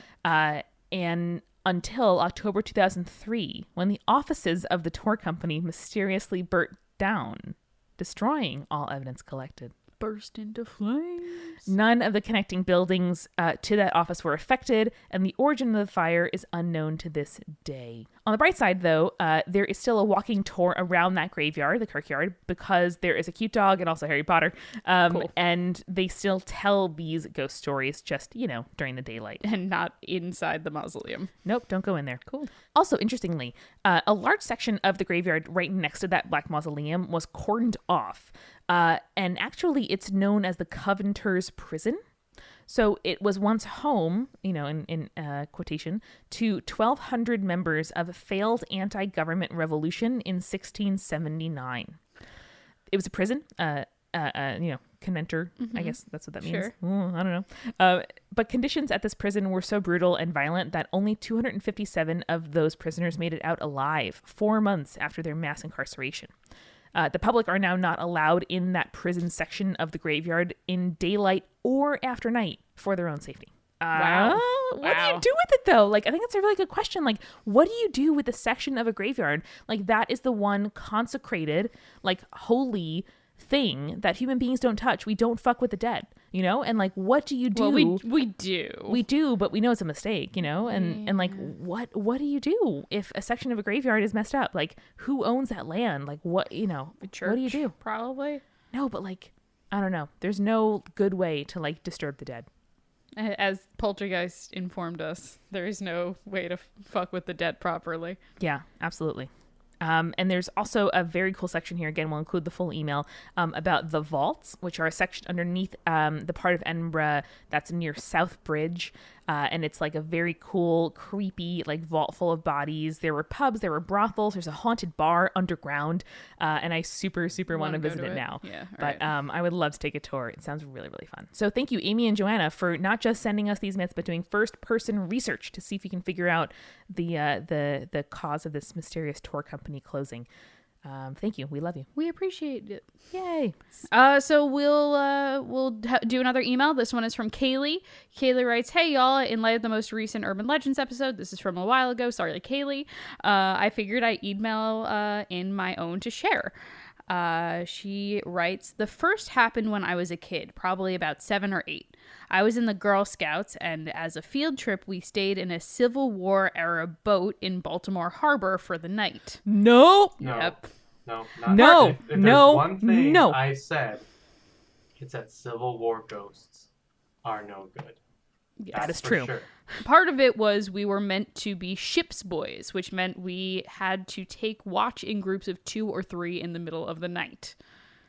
[SPEAKER 1] and until October 2003, when the offices of the tour company mysteriously burnt down, destroying all evidence collected.
[SPEAKER 2] Burst into flames.
[SPEAKER 1] None of the connecting buildings to that office were affected, and the origin of the fire is unknown to this day. On the bright side, though, there is still a walking tour around that graveyard, the kirkyard, because there is a cute dog and also Harry Potter.
[SPEAKER 2] Cool.
[SPEAKER 1] And they still tell these ghost stories just, during the daylight.
[SPEAKER 2] And not inside the mausoleum.
[SPEAKER 1] Nope, don't go in there. Cool. Also, interestingly, a large section of the graveyard right next to that black mausoleum was cordoned off. And actually, it's known as the Covenanters' Prison. So it was once home, in quotation, to 1,200 members of a failed anti-government revolution in 1679. It was a prison, Conventer, I guess that's what that means.
[SPEAKER 2] Sure.
[SPEAKER 1] I don't know. But conditions at this prison were so brutal and violent that only 257 of those prisoners made it out alive 4 months after their mass incarceration. The public are now not allowed in that prison section of the graveyard in daylight or after night for their own safety.
[SPEAKER 2] Wow.
[SPEAKER 1] What do you do with it, though? I think that's a really good question. What do you do with a section of a graveyard? That is the one consecrated, holy thing that human beings don't touch. We don't fuck with the dead, And what do you do?
[SPEAKER 2] Well, we do.
[SPEAKER 1] We do, but we know it's a mistake, And what do you do if a section of a graveyard is messed up? Who owns that land? What
[SPEAKER 2] The church,
[SPEAKER 1] what do you do?
[SPEAKER 2] Probably.
[SPEAKER 1] No, but I don't know. There's no good way to disturb the dead.
[SPEAKER 2] As Poltergeist informed us, there is no way to fuck with the dead properly.
[SPEAKER 1] Yeah, absolutely. And there's also a very cool section here. Again, we'll include the full email about the vaults, which are a section underneath the part of Edinburgh that's near South Bridge. And it's a very cool, creepy, vault full of bodies. There were pubs, there were brothels. There's a haunted bar underground. And I super want to visit it now.
[SPEAKER 2] Yeah,
[SPEAKER 1] but I would love to take a tour. It sounds really, really fun. So thank you, Amy and Joanna, for not just sending us these myths, but doing first-person research to see if you can figure out the cause of this mysterious tour company closing. Thank you. We love you.
[SPEAKER 2] We appreciate it.
[SPEAKER 1] Yay.
[SPEAKER 2] So we'll do another email. This one is from Kaylee. Kaylee writes, "Hey y'all, in light of the most recent Urban Legends episode," this is from a while ago, sorry Kaylee, "I figured I'd email in my own to share." She writes, "The first happened when I was a kid, probably about 7 or 8. I was in the Girl Scouts, and as a field trip, we stayed in a Civil War era boat in Baltimore Harbor for the night."
[SPEAKER 1] No.
[SPEAKER 2] Yep.
[SPEAKER 3] No.
[SPEAKER 1] No.
[SPEAKER 3] If
[SPEAKER 1] No.
[SPEAKER 3] there's one thing
[SPEAKER 1] No.
[SPEAKER 3] I said, it's that Civil War ghosts are no good.
[SPEAKER 2] Yes.
[SPEAKER 1] That is
[SPEAKER 3] For
[SPEAKER 1] true.
[SPEAKER 3] Sure.
[SPEAKER 2] Part of it was we were meant to be ship's boys, which meant we had to take watch in groups of 2 or 3 in the middle of the night.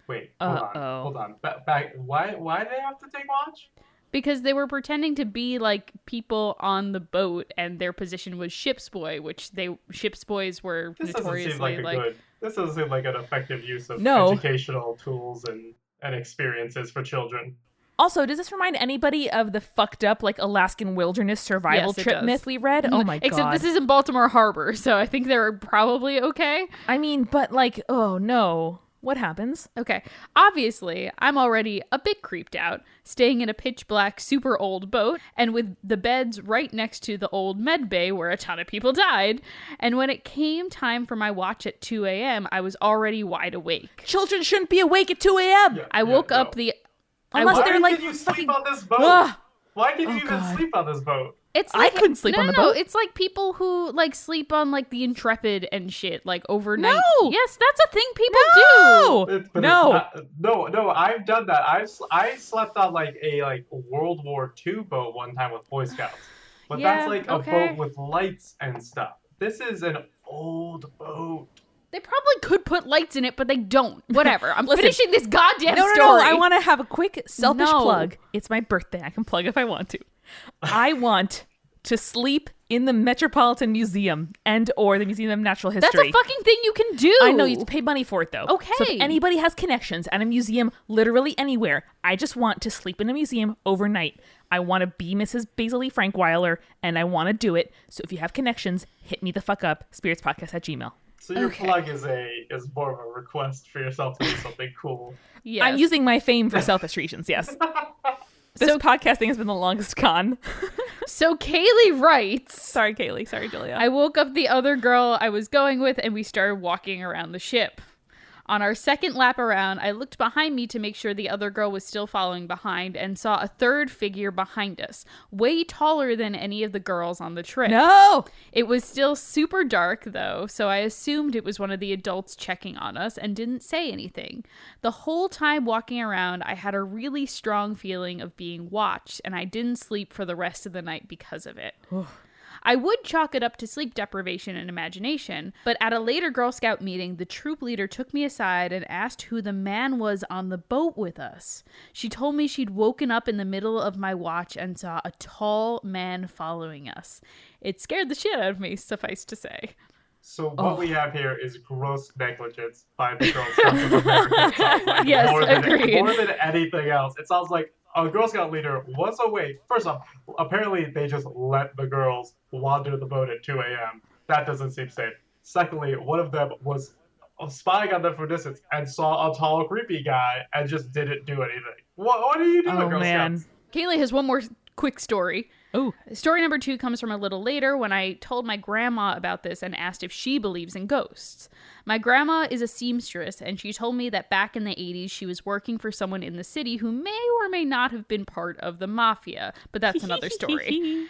[SPEAKER 3] Wait,
[SPEAKER 1] Uh-oh.
[SPEAKER 3] hold on. Back. Why do they have to take watch?
[SPEAKER 2] Because they were pretending to be people on the boat, and their position was ship's boy, which ship's boys were
[SPEAKER 3] This doesn't
[SPEAKER 2] notoriously
[SPEAKER 3] seem like a good. This doesn't seem like an effective use of
[SPEAKER 1] No.
[SPEAKER 3] educational tools and experiences for children.
[SPEAKER 1] Also, does this remind anybody of the fucked up Alaskan wilderness survival
[SPEAKER 2] Yes, it
[SPEAKER 1] trip
[SPEAKER 2] does.
[SPEAKER 1] myth we read? Oh my god.
[SPEAKER 2] Except this is in Baltimore Harbor, so I think they're probably okay.
[SPEAKER 1] I mean, but oh no. What happens?
[SPEAKER 2] Okay, obviously, I'm already a bit creeped out, staying in a pitch black, super old boat, and with the beds right next to the old med bay where a ton of people died. And when it came time for my watch at 2 a.m., I was already wide awake.
[SPEAKER 1] Children shouldn't be awake at 2 a.m.
[SPEAKER 2] I woke up
[SPEAKER 1] Unless
[SPEAKER 3] Why
[SPEAKER 1] they're
[SPEAKER 3] can you sleep on this boat?
[SPEAKER 1] Ugh.
[SPEAKER 3] Why can you
[SPEAKER 1] Oh,
[SPEAKER 3] even
[SPEAKER 1] God.
[SPEAKER 3] sleep on this boat?
[SPEAKER 2] It's
[SPEAKER 1] I couldn't sleep on the boat.
[SPEAKER 2] It's like people who sleep on the Intrepid and shit overnight.
[SPEAKER 1] No!
[SPEAKER 2] Yes, that's a thing people
[SPEAKER 1] No!
[SPEAKER 2] do.
[SPEAKER 3] But
[SPEAKER 1] No.
[SPEAKER 3] it's not- no, I've done that. I slept on a World War II boat one time with Boy Scouts, but
[SPEAKER 2] Yeah,
[SPEAKER 3] that's a
[SPEAKER 2] okay.
[SPEAKER 3] boat with lights and stuff. This is an old boat.
[SPEAKER 2] They probably could put lights in it, but they don't. Whatever. I'm
[SPEAKER 1] Listen.
[SPEAKER 2] finishing this goddamn
[SPEAKER 1] No,
[SPEAKER 2] story.
[SPEAKER 1] I want to have a quick selfish
[SPEAKER 2] No.
[SPEAKER 1] plug. It's my birthday. I can plug if I want to. I want to sleep in the Metropolitan Museum and or the Museum of Natural
[SPEAKER 2] That's
[SPEAKER 1] History.
[SPEAKER 2] a fucking thing you can do.
[SPEAKER 1] I know, you have to pay money for it, though.
[SPEAKER 2] Okay.
[SPEAKER 1] So if anybody has connections at a museum, literally anywhere, I just want to sleep in a museum overnight. I want to be Mrs. Basil E. Frankweiler, and I want to do it. So if you have connections, hit me the fuck up, spiritspodcast@gmail.com.
[SPEAKER 3] So your plug is more of a request for yourself to do something cool.
[SPEAKER 2] Yes.
[SPEAKER 1] I'm using my fame for selfish reasons, yes. This podcasting has been the longest con.
[SPEAKER 2] So Kaylee writes,
[SPEAKER 1] Sorry, Kaylee. Sorry, Julia.
[SPEAKER 2] I woke up the other girl I was going with and we started walking around the ship. On our second lap around, I looked behind me to make sure the other girl was still following behind and saw a third figure behind us, way taller than any of the girls on the trip.
[SPEAKER 1] No!
[SPEAKER 2] It was still super dark, though, so I assumed it was one of the adults checking on us and didn't say anything. The whole time walking around, I had a really strong feeling of being watched, and I didn't sleep for the rest of the night because of it. I would chalk it up to sleep deprivation and imagination, but at a later Girl Scout meeting, the troop leader took me aside and asked who the man was on the boat with us. She told me she'd woken up in the middle of my watch and saw a tall man following us. It scared the shit out of me, suffice to say.
[SPEAKER 3] So what we have here is gross negligence by the Girl Scouts of America. It sounds like
[SPEAKER 2] Yes, agreed.
[SPEAKER 3] More than anything else. It sounds like a Girl Scout leader was awake. First off, apparently they just let the girls wander the boat at 2 a.m. That doesn't seem safe. Secondly, one of them was spying on them from distance and saw a tall, creepy guy and just didn't do anything. What are you doing, Girl Scouts?
[SPEAKER 2] Kaylee has one more quick story.
[SPEAKER 1] Oh.
[SPEAKER 2] Story number 2 comes from a little later when I told my grandma about this and asked if she believes in ghosts. My grandma is a seamstress, and she told me that back in the 80s she was working for someone in the city who may or may not have been part of the mafia, but that's another story.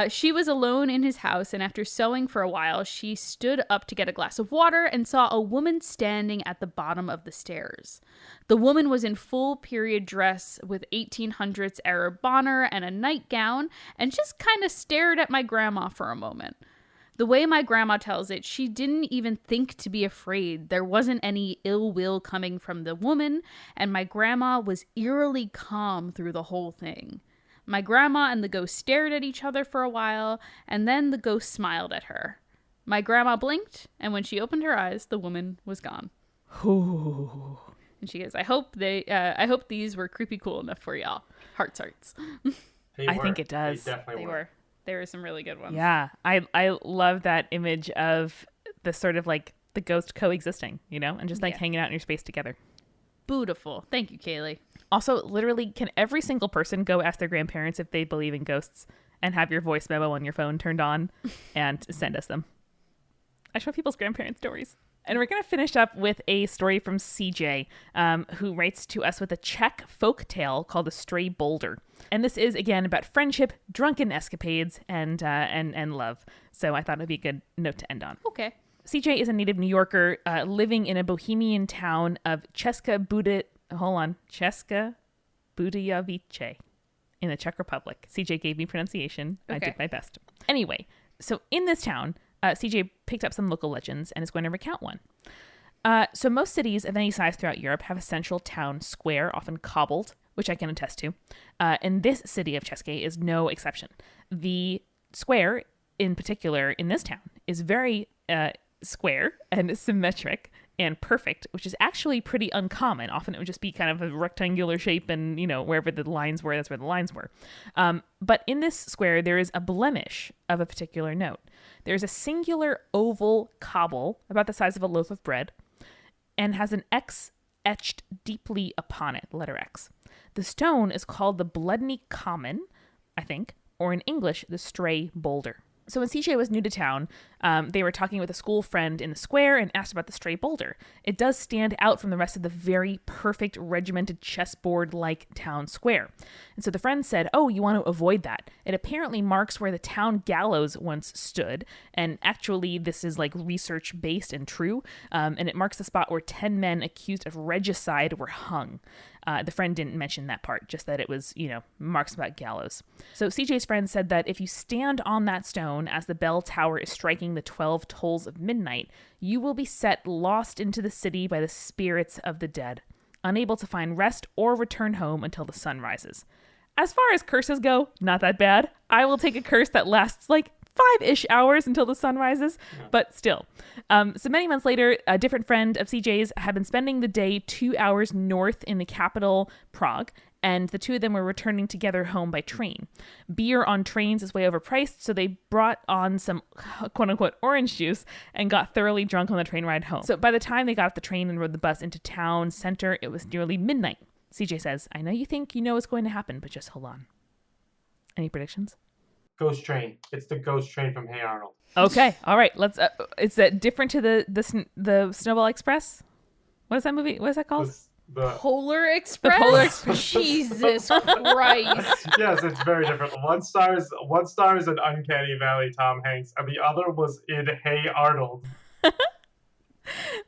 [SPEAKER 2] She was alone in his house, and after sewing for a while, she stood up to get a glass of water and saw a woman standing at the bottom of the stairs. The woman was in full period dress with 1800s Arab bonner and a nightgown, and just kind of stared at my grandma for a moment. The way my grandma tells it, she didn't even think to be afraid. There wasn't any ill will coming from the woman, and my grandma was eerily calm through the whole thing. My grandma and the ghost stared at each other for a while, and then the ghost smiled at her. My grandma blinked, and when she opened her eyes, the woman was gone.
[SPEAKER 1] Ooh.
[SPEAKER 2] And she goes, I hope these were creepy cool enough for y'all. Hearts.
[SPEAKER 1] I think it does.
[SPEAKER 3] They definitely were.
[SPEAKER 2] There were some really good ones.
[SPEAKER 1] Yeah. I love that image of the sort of like the ghost coexisting, and just like hanging out in your space together.
[SPEAKER 2] Beautiful. Thank you, Kaylee.
[SPEAKER 1] Also, literally, can every single person go ask their grandparents if they believe in ghosts and have your voice memo on your phone turned on and send us them? I show people's grandparent stories. And we're going to finish up with a story from CJ, who writes to us with a Czech folk tale called A Stray Boulder. And this is, again, about friendship, drunken escapades, and love. So I thought it would be a good note to end on.
[SPEAKER 2] Okay.
[SPEAKER 1] CJ is a native New Yorker living in a bohemian town of Česká Budějovice in the Czech Republic. CJ gave me pronunciation. Okay. I did my best. Anyway, so in this town, CJ picked up some local legends and is going to recount one. So most cities of any size throughout Europe have a central town square, often cobbled, which I can attest to. And this city of České is no exception. The square, in particular, in this town, is very square and symmetric and perfect, which is actually pretty uncommon. Often it would just be kind of a rectangular shape and, wherever the lines were, that's where the lines were. But in this square, there is a blemish of a particular note. There's a singular oval cobble about the size of a loaf of bread and has an X etched deeply upon it, the letter X. The stone is called the Bledny Common, I think, or in English, the Stray Boulder. So when CJ was new to town, they were talking with a school friend in the square and asked about the Stray Boulder. It does stand out from the rest of the very perfect regimented chessboard-like town square. And so the friend said, oh, you want to avoid that. It apparently marks where the town gallows once stood. And actually, this is like research-based and true. And it marks the spot where 10 men accused of regicide were hung. The friend didn't mention that part, just that it was, marks about gallows. So CJ's friend said that if you stand on that stone as the bell tower is striking the 12 tolls of midnight, you will be set lost into the city by the spirits of the dead, unable to find rest or return home until the sun rises. As far as curses go, not that bad. I will take a curse that lasts like 5-ish hours until the sun rises, but still. So many months later, a different friend of CJ's had been spending the day 2 hours north in the capital, Prague, and the two of them were returning together home by train. Beer on trains is way overpriced, so they brought on some quote-unquote orange juice and got thoroughly drunk on the train ride home. So by the time they got off the train and rode the bus into town center, it was nearly midnight. CJ says, I know you think you know what's going to happen, but just hold on. Any predictions?
[SPEAKER 3] Ghost Train. It's the Ghost Train from Hey Arnold.
[SPEAKER 1] Okay, all right. Let's. Is that different to the Snowball Express? What is that movie? What is that called?
[SPEAKER 3] The
[SPEAKER 2] Polar Express?
[SPEAKER 1] The Polar Express.
[SPEAKER 2] Jesus Christ.
[SPEAKER 3] Yes, it's very different. One star is in Uncanny Valley, Tom Hanks, and the other was in Hey Arnold.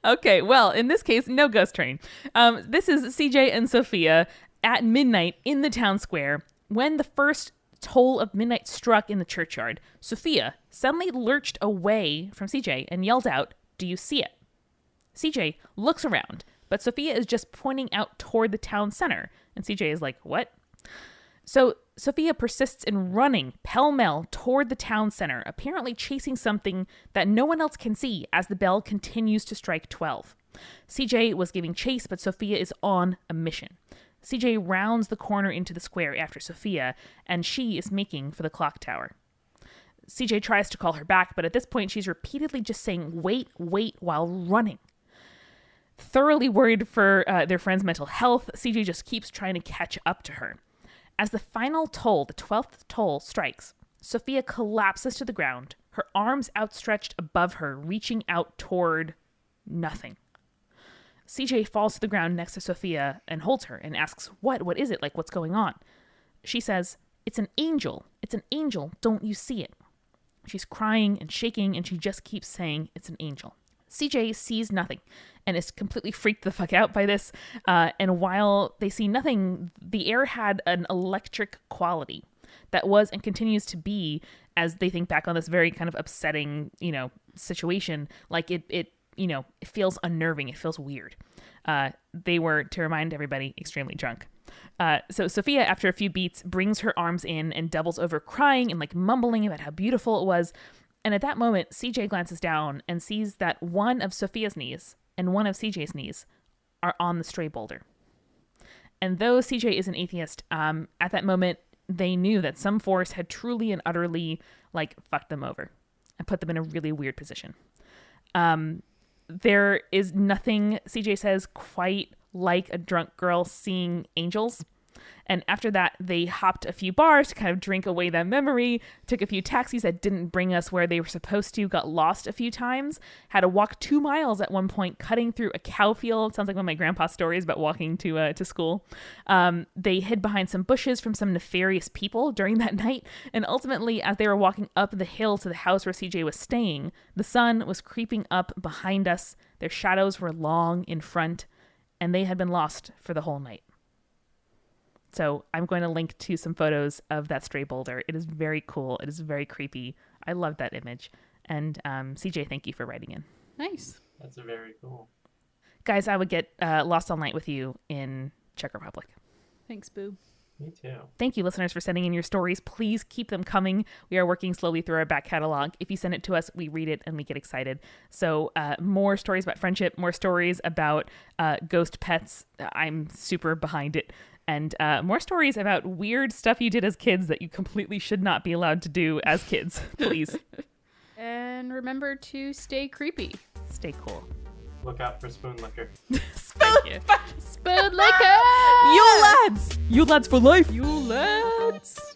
[SPEAKER 1] Okay, well, in this case, no ghost train. This is CJ and Sophia at midnight in the town square when the first toll of midnight struck in the churchyard. Sophia suddenly lurched away from CJ and yelled out, "Do you see it?" CJ looks around, but Sophia is just pointing out toward the town center, and CJ is like, "What?" So Sophia persists in running pell-mell toward the town center, apparently chasing something that no one else can see as the bell continues to strike 12. CJ was giving chase, but Sophia is on a mission. CJ rounds the corner into the square after Sophia, and she is making for the clock tower. CJ tries to call her back, but at this point she's repeatedly just saying, wait, while running. Thoroughly worried for their friend's mental health, CJ just keeps trying to catch up to her. As the final toll, the 12th toll, strikes, Sophia collapses to the ground, her arms outstretched above her, reaching out toward nothing. CJ falls to the ground next to Sophia and holds her and asks, What is it? Like, what's going on? She says, It's an angel. It's an angel. Don't you see it? She's crying and shaking, and she just keeps saying, it's an angel. CJ sees nothing and is completely freaked the fuck out by this. And while they see nothing, the air had an electric quality that was and continues to be, as they think back on this very kind of upsetting, situation, like it feels unnerving. It feels weird. They were, to remind everybody, extremely drunk. So Sophia, after a few beats, brings her arms in and doubles over, crying and mumbling about how beautiful it was. And at that moment, CJ glances down and sees that one of Sophia's knees and one of CJ's knees are on the stray boulder. And though CJ is an atheist, at that moment, they knew that some force had truly and utterly fucked them over and put them in a really weird position. There is nothing, CJ says, quite like a drunk girl seeing angels. And after that, they hopped a few bars to kind of drink away that memory, took a few taxis that didn't bring us where they were supposed to, got lost a few times, had to walk 2 miles at one point, cutting through a cow field. Sounds like one of my grandpa's stories about walking to school. They hid behind some bushes from some nefarious people during that night. And ultimately, as they were walking up the hill to the house where CJ was staying, the sun was creeping up behind us. Their shadows were long in front, and they had been lost for the whole night. So I'm going to link to some photos of that stray boulder. It is very cool. It is very creepy. I love that image. And CJ, thank you for writing in.
[SPEAKER 2] Nice.
[SPEAKER 3] That's very cool.
[SPEAKER 1] Guys, I would get lost all night with you in Czech Republic.
[SPEAKER 2] Thanks, Boo.
[SPEAKER 3] Me too.
[SPEAKER 1] Thank you, listeners, for sending in your stories. Please keep them coming. We are working slowly through our back catalog. If you send it to us, we read it and we get excited. So more stories about friendship, more stories about ghost pets. I'm super behind it. And more stories about weird stuff you did as kids that you completely should not be allowed to do as kids, please.
[SPEAKER 2] And remember to stay creepy.
[SPEAKER 1] Stay cool.
[SPEAKER 3] Look out for spoon liquor.
[SPEAKER 1] Spoon
[SPEAKER 2] liquor!
[SPEAKER 1] Yule Lads! Yule Lads for life!
[SPEAKER 2] Yule Lads!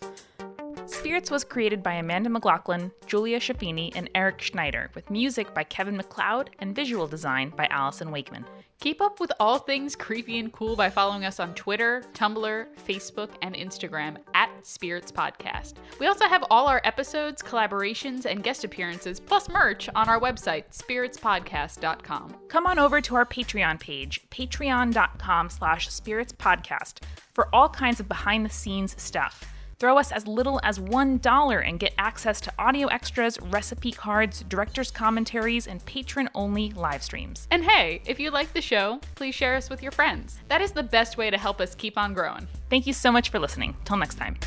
[SPEAKER 4] Spirits was created by Amanda McLaughlin, Julia Schaffini, and Eric Schneider, with music by Kevin MacLeod and visual design by Allison Wakeman.
[SPEAKER 2] Keep up with all things creepy and cool by following us on Twitter, Tumblr, Facebook, and Instagram @Spirits Podcast. We also have all our episodes, collaborations, and guest appearances, plus merch on our website, spiritspodcast.com.
[SPEAKER 4] Come on over to our Patreon page, patreon.com/spiritspodcast, for all kinds of behind-the-scenes stuff. Throw us as little as $1 and get access to audio extras, recipe cards, director's commentaries, and patron-only live streams.
[SPEAKER 2] And hey, if you like the show, please share us with your friends. That is the best way to help us keep on growing.
[SPEAKER 4] Thank you so much for listening. Till next time.